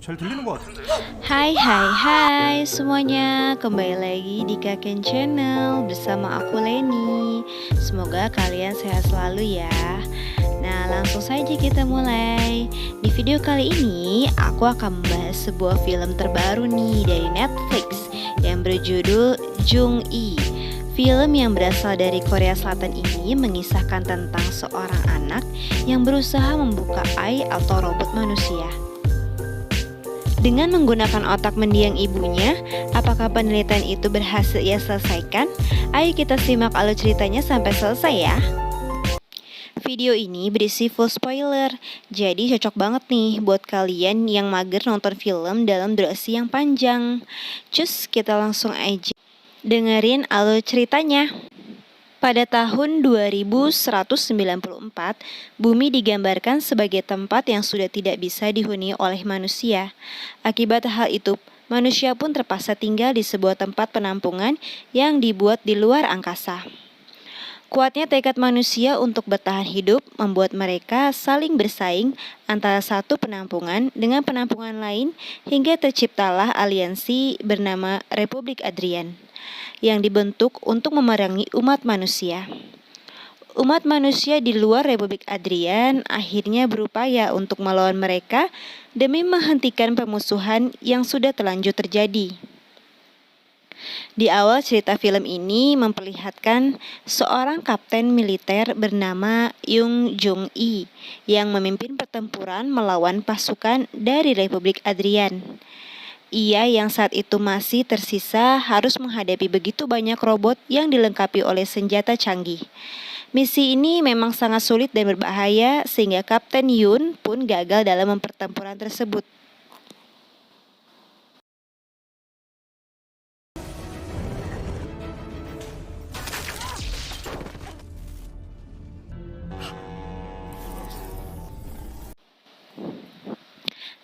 잘 들리는 것 같은데. Hai semuanya, kembali lagi di Kaken Channel bersama aku Leni. Semoga kalian sehat selalu ya. Nah, langsung saja kita mulai. Di video kali ini aku akan membahas sebuah film terbaru nih dari Netflix yang berjudul Jung-i. Film yang berasal dari Korea Selatan ini mengisahkan tentang seorang anak yang berusaha membuka AI atau robot manusia. Dengan menggunakan otak mendiang ibunya, apakah penelitian itu berhasil ia selesaikan? Ayo kita simak alur ceritanya sampai selesai ya. Video ini berisi full spoiler, jadi cocok banget nih buat kalian yang mager nonton film dalam durasi yang panjang. Cus, kita langsung aja dengerin alur ceritanya. Pada tahun 2194, bumi digambarkan sebagai tempat yang sudah tidak bisa dihuni oleh manusia. Akibat hal itu, manusia pun terpaksa tinggal di sebuah tempat penampungan yang dibuat di luar angkasa. Kuatnya tekad manusia untuk bertahan hidup membuat mereka saling bersaing antara satu penampungan dengan penampungan lain hingga terciptalah aliansi bernama Republik Adrian yang dibentuk untuk memerangi umat manusia. Umat manusia di luar Republik Adrian akhirnya berupaya untuk melawan mereka demi menghentikan permusuhan yang sudah terlanjur terjadi. Di awal cerita film ini memperlihatkan seorang kapten militer bernama Yung Jung-i yang memimpin pertempuran melawan pasukan dari Republik Adrian. Ia yang saat itu masih tersisa harus menghadapi begitu banyak robot yang dilengkapi oleh senjata canggih. Misi ini memang sangat sulit dan berbahaya sehingga Kapten Yun pun gagal dalam pertempuran tersebut.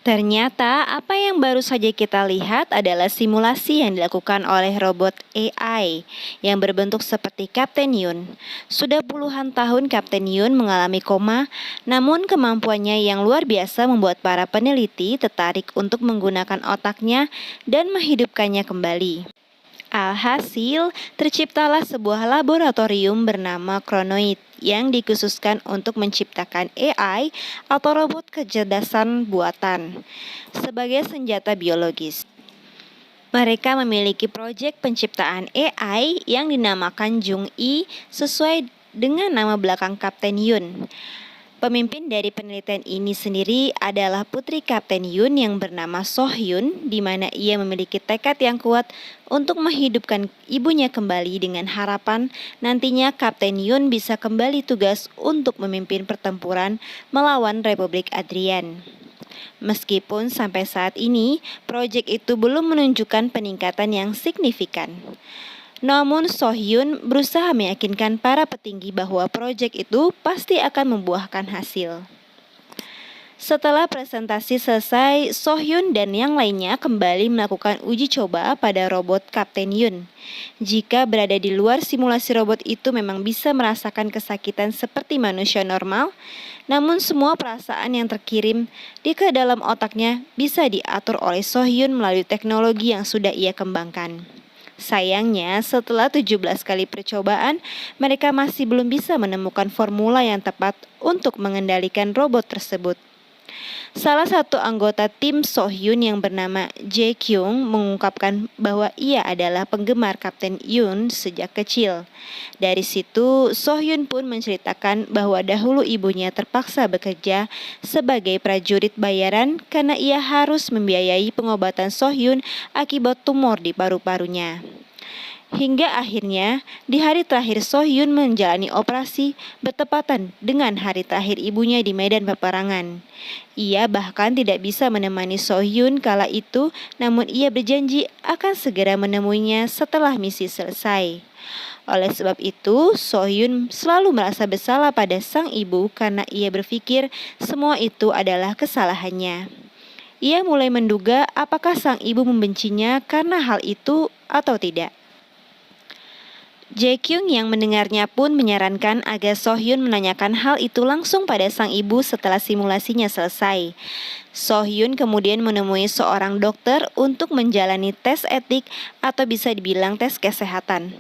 Ternyata apa yang baru saja kita lihat adalah simulasi yang dilakukan oleh robot AI yang berbentuk seperti Kapten Yun. Sudah puluhan tahun Kapten Yun mengalami koma, namun kemampuannya yang luar biasa membuat para peneliti tertarik untuk menggunakan otaknya dan menghidupkannya kembali. Alhasil, terciptalah sebuah laboratorium bernama Chronoid yang dikhususkan untuk menciptakan AI atau robot kecerdasan buatan sebagai senjata biologis. Mereka memiliki proyek penciptaan AI yang dinamakan Jung-i sesuai dengan nama belakang Kapten Yun. Pemimpin dari penelitian ini sendiri adalah putri Kapten Yun yang bernama Soh Yun, di mana ia memiliki tekad yang kuat untuk menghidupkan ibunya kembali dengan harapan nantinya Kapten Yun bisa kembali tugas untuk memimpin pertempuran melawan Republik Adrian. Meskipun sampai saat ini, proyek itu belum menunjukkan peningkatan yang signifikan. Namun Sohyun berusaha meyakinkan para petinggi bahwa proyek itu pasti akan membuahkan hasil. Setelah presentasi selesai, Sohyun dan yang lainnya kembali melakukan uji coba pada robot Kapten Yun. Jika berada di luar simulasi robot itu memang bisa merasakan kesakitan seperti manusia normal, namun semua perasaan yang terkirim ke dalam otaknya bisa diatur oleh Sohyun melalui teknologi yang sudah ia kembangkan. Sayangnya, setelah 17 kali percobaan, mereka masih belum bisa menemukan formula yang tepat untuk mengendalikan robot tersebut. Salah satu anggota tim Sohyun yang bernama Jae Kyung mengungkapkan bahwa ia adalah penggemar Kapten Yun sejak kecil. Dari situ, Sohyun pun menceritakan bahwa dahulu ibunya terpaksa bekerja sebagai prajurit bayaran karena ia harus membiayai pengobatan Sohyun akibat tumor di paru-parunya. Hingga akhirnya di hari terakhir Sohyun menjalani operasi bertepatan dengan hari terakhir ibunya di medan peperangan. Ia bahkan tidak bisa menemani Sohyun kala itu, namun ia berjanji akan segera menemuinya setelah misi selesai. Oleh sebab itu, Sohyun selalu merasa bersalah pada sang ibu karena ia berpikir semua itu adalah kesalahannya. Ia mulai menduga apakah sang ibu membencinya karena hal itu atau tidak. Jae-kyung yang mendengarnya pun menyarankan agar So-hyun menanyakan hal itu langsung pada sang ibu setelah simulasinya selesai. So-hyun kemudian menemui seorang dokter untuk menjalani tes etik atau bisa dibilang tes kesehatan.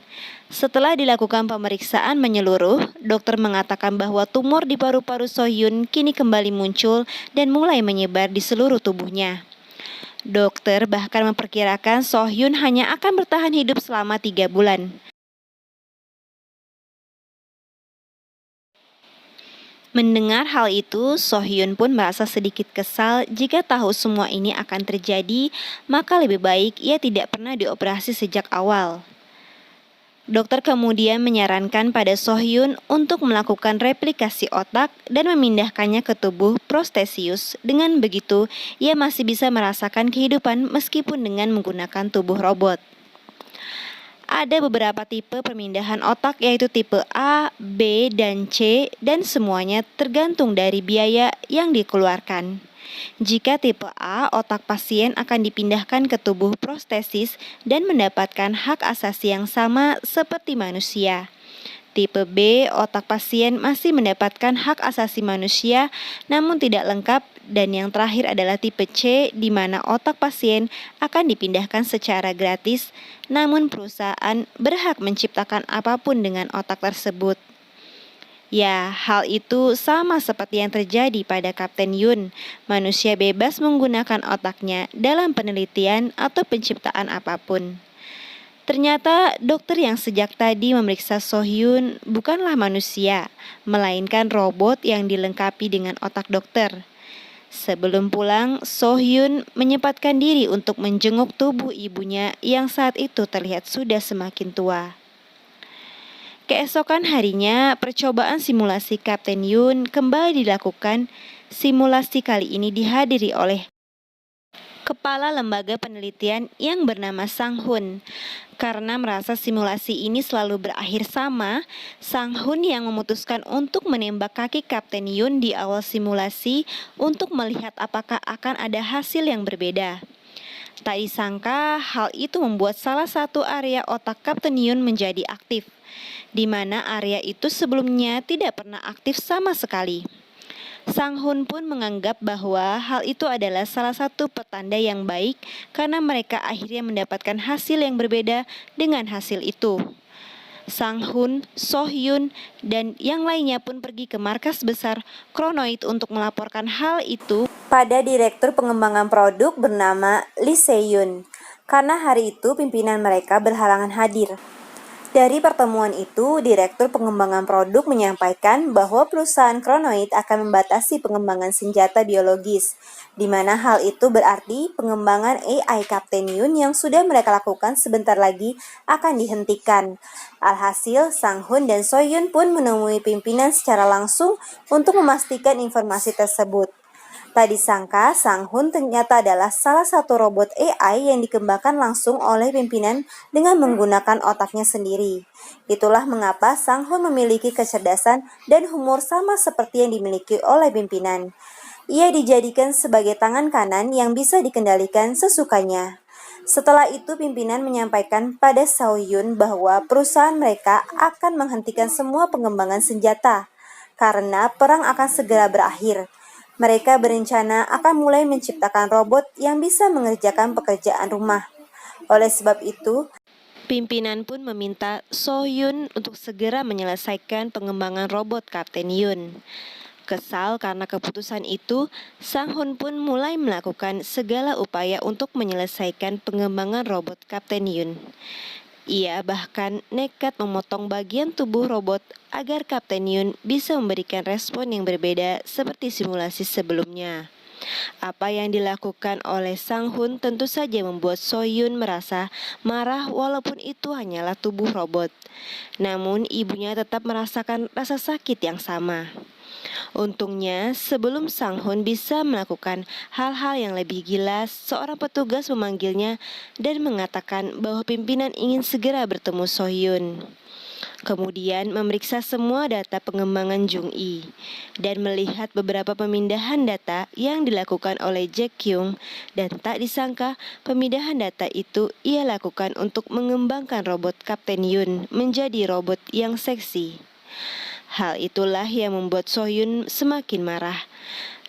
Setelah dilakukan pemeriksaan menyeluruh, dokter mengatakan bahwa tumor di paru-paru So-hyun kini kembali muncul dan mulai menyebar di seluruh tubuhnya. Dokter bahkan memperkirakan So-hyun hanya akan bertahan hidup selama 3 bulan. Mendengar hal itu, So-hyun pun merasa sedikit kesal jika tahu semua ini akan terjadi, maka lebih baik ia tidak pernah dioperasi sejak awal. Dokter kemudian menyarankan pada So-hyun untuk melakukan replikasi otak dan memindahkannya ke tubuh Prostesius. Dengan begitu, ia masih bisa merasakan kehidupan meskipun dengan menggunakan tubuh robot. Ada beberapa tipe pemindahan otak yaitu tipe A, B, dan C dan semuanya tergantung dari biaya yang dikeluarkan. Jika tipe A, otak pasien akan dipindahkan ke tubuh prostesis dan mendapatkan hak asasi yang sama seperti manusia. Tipe B, otak pasien masih mendapatkan hak asasi manusia namun tidak lengkap, dan yang terakhir adalah tipe C di mana otak pasien akan dipindahkan secara gratis namun perusahaan berhak menciptakan apapun dengan otak tersebut. Ya, hal itu sama seperti yang terjadi pada Kapten Yun. Manusia bebas menggunakan otaknya dalam penelitian atau penciptaan apapun. Ternyata dokter yang sejak tadi memeriksa So-hyun bukanlah manusia, melainkan robot yang dilengkapi dengan otak dokter. Sebelum pulang, So-hyun menyempatkan diri untuk menjenguk tubuh ibunya yang saat itu terlihat sudah semakin tua. Keesokan harinya, percobaan simulasi Kapten Yun kembali dilakukan. Simulasi kali ini dihadiri oleh kepala lembaga penelitian yang bernama Sang-hun. Karena merasa simulasi ini selalu berakhir sama, Sang-hun yang memutuskan untuk menembak kaki Kapten Yun di awal simulasi untuk melihat apakah akan ada hasil yang berbeda. Tak disangka, hal itu membuat salah satu area otak Kapten Yun menjadi aktif, di mana area itu sebelumnya tidak pernah aktif sama sekali. Sang-hun pun menganggap bahwa hal itu adalah salah satu petanda yang baik karena mereka akhirnya mendapatkan hasil yang berbeda dengan hasil itu. Sang-hun, So-hyun, dan yang lainnya pun pergi ke markas besar Kronoid untuk melaporkan hal itu pada direktur pengembangan produk bernama Lee Se-yun. Karena hari itu pimpinan mereka berhalangan hadir. Dari pertemuan itu, Direktur Pengembangan Produk menyampaikan bahwa perusahaan Kronoid akan membatasi pengembangan senjata biologis, di mana hal itu berarti pengembangan AI Kapten Yun yang sudah mereka lakukan sebentar lagi akan dihentikan. Alhasil, Sang-hun dan So-hyun pun menemui pimpinan secara langsung untuk memastikan informasi tersebut. Tak disangka, Sang-hun ternyata adalah salah satu robot AI yang dikembangkan langsung oleh pimpinan dengan menggunakan otaknya sendiri. Itulah mengapa Sang-hun memiliki kecerdasan dan humor sama seperti yang dimiliki oleh pimpinan. Ia dijadikan sebagai tangan kanan yang bisa dikendalikan sesukanya. Setelah itu, pimpinan menyampaikan pada So-hyun bahwa perusahaan mereka akan menghentikan semua pengembangan senjata karena perang akan segera berakhir. Mereka berencana akan mulai menciptakan robot yang bisa mengerjakan pekerjaan rumah. Oleh sebab itu, pimpinan pun meminta So-hyun untuk segera menyelesaikan pengembangan robot Kapten Yun. Kesal karena keputusan itu, Sang-hun pun mulai melakukan segala upaya untuk menyelesaikan pengembangan robot Kapten Yun. Ia bahkan nekat memotong bagian tubuh robot agar Kapten Yun bisa memberikan respon yang berbeda seperti simulasi sebelumnya. Apa yang dilakukan oleh Sang-hun tentu saja membuat So-hyun merasa marah walaupun itu hanyalah tubuh robot. Namun ibunya tetap merasakan rasa sakit yang sama. Untungnya, sebelum Sang-hun bisa melakukan hal-hal yang lebih gila, seorang petugas memanggilnya dan mengatakan bahwa pimpinan ingin segera bertemu So-hyun. Kemudian memeriksa semua data pengembangan Jung-i dan melihat beberapa pemindahan data yang dilakukan oleh Jack Kyung, dan tak disangka pemindahan data itu ia lakukan untuk mengembangkan robot Kapten Yun menjadi robot yang seksi. Hal itulah yang membuat Sohyun semakin marah.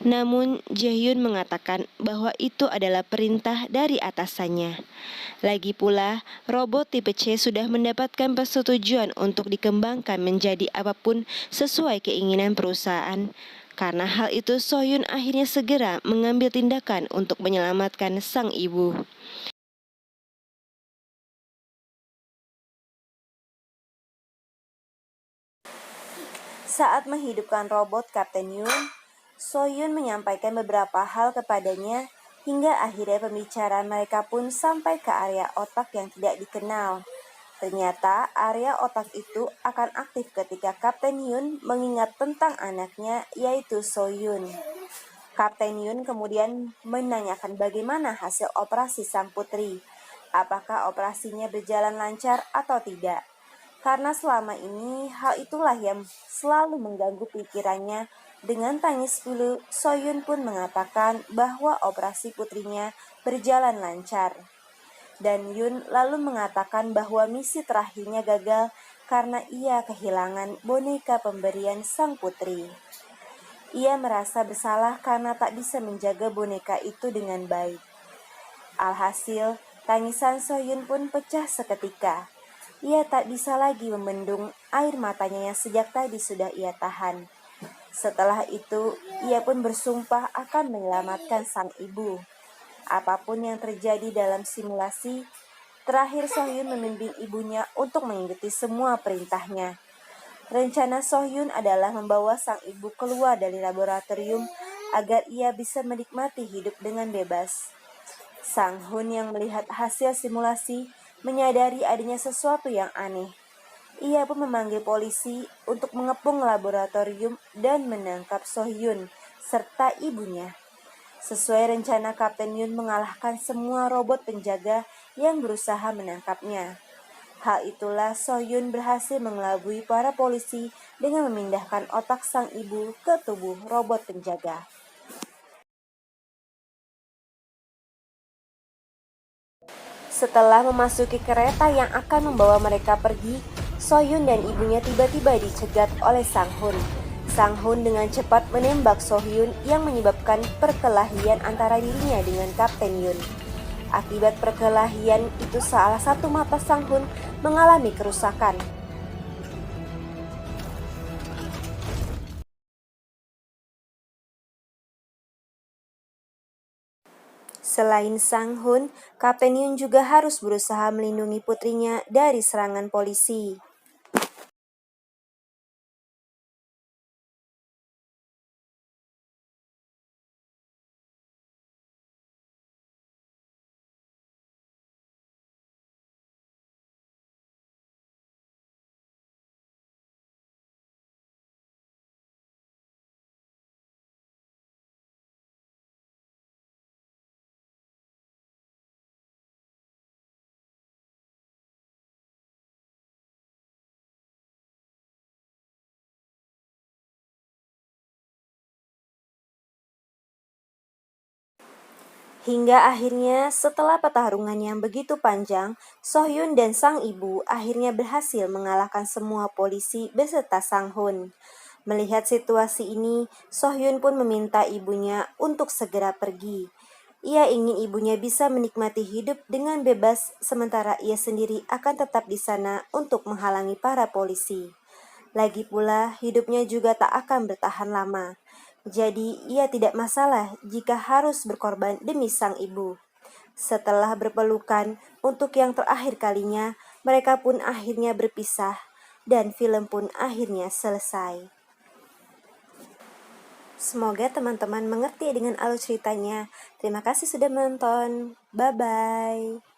Namun Jaehyun mengatakan bahwa itu adalah perintah dari atasannya. Lagi pula, robot tipe C sudah mendapatkan persetujuan untuk dikembangkan menjadi apapun sesuai keinginan perusahaan. Karena hal itu, Sohyun akhirnya segera mengambil tindakan untuk menyelamatkan sang ibu. Saat menghidupkan robot Kapten Yun, Sohyun menyampaikan beberapa hal kepadanya hingga akhirnya pembicaraan mereka pun sampai ke area otak yang tidak dikenal. Ternyata area otak itu akan aktif ketika Kapten Yun mengingat tentang anaknya, yaitu Sohyun. Kapten Yun kemudian menanyakan bagaimana hasil operasi sang putri. Apakah operasinya berjalan lancar atau tidak? Karena selama ini hal itulah yang selalu mengganggu pikirannya. Dengan tangis pilu, Sohyun pun mengatakan bahwa operasi putrinya berjalan lancar. Dan Yun lalu mengatakan bahwa misi terakhirnya gagal karena ia kehilangan boneka pemberian sang putri. Ia merasa bersalah karena tak bisa menjaga boneka itu dengan baik. Alhasil, tangisan Sohyun pun pecah seketika. Ia tak bisa lagi membendung air matanya yang sejak tadi sudah ia tahan. Setelah itu, ia pun bersumpah akan menyelamatkan sang ibu. Apapun yang terjadi dalam simulasi, terakhir Sohyun membimbing ibunya untuk mengikuti semua perintahnya. Rencana Sohyun adalah membawa sang ibu keluar dari laboratorium agar ia bisa menikmati hidup dengan bebas. Sang Hun yang melihat hasil simulasi menyadari adanya sesuatu yang aneh. Ia pun memanggil polisi untuk mengepung laboratorium dan menangkap Sohyun serta ibunya. Sesuai rencana, Kapten Yun mengalahkan semua robot penjaga yang berusaha menangkapnya. Hal itulah Sohyun berhasil mengelabui para polisi dengan memindahkan otak sang ibu ke tubuh robot penjaga. Setelah memasuki kereta yang akan membawa mereka pergi, Sohyun dan ibunya tiba-tiba dicegat oleh Sang Hun. Sang Hun dengan cepat menembak Sohyun yang menyebabkan perkelahian antara dirinya dengan Kapten Yun. Akibat perkelahian itu salah satu mata Sang Hun mengalami kerusakan. Selain Sang Hun, Kapten Yun juga harus berusaha melindungi putrinya dari serangan polisi. Hingga akhirnya setelah pertarungan yang begitu panjang, Sohyun dan sang ibu akhirnya berhasil mengalahkan semua polisi beserta Sang Hun. Melihat situasi ini, Sohyun pun meminta ibunya untuk segera pergi. Ia ingin ibunya bisa menikmati hidup dengan bebas, sementara ia sendiri akan tetap di sana untuk menghalangi para polisi. Lagi pula, hidupnya juga tak akan bertahan lama. Jadi, ia tidak masalah jika harus berkorban demi sang ibu. Setelah berpelukan untuk yang terakhir kalinya, mereka pun akhirnya berpisah dan film pun akhirnya selesai. Semoga teman-teman mengerti dengan alur ceritanya. Terima kasih sudah menonton. Bye-bye.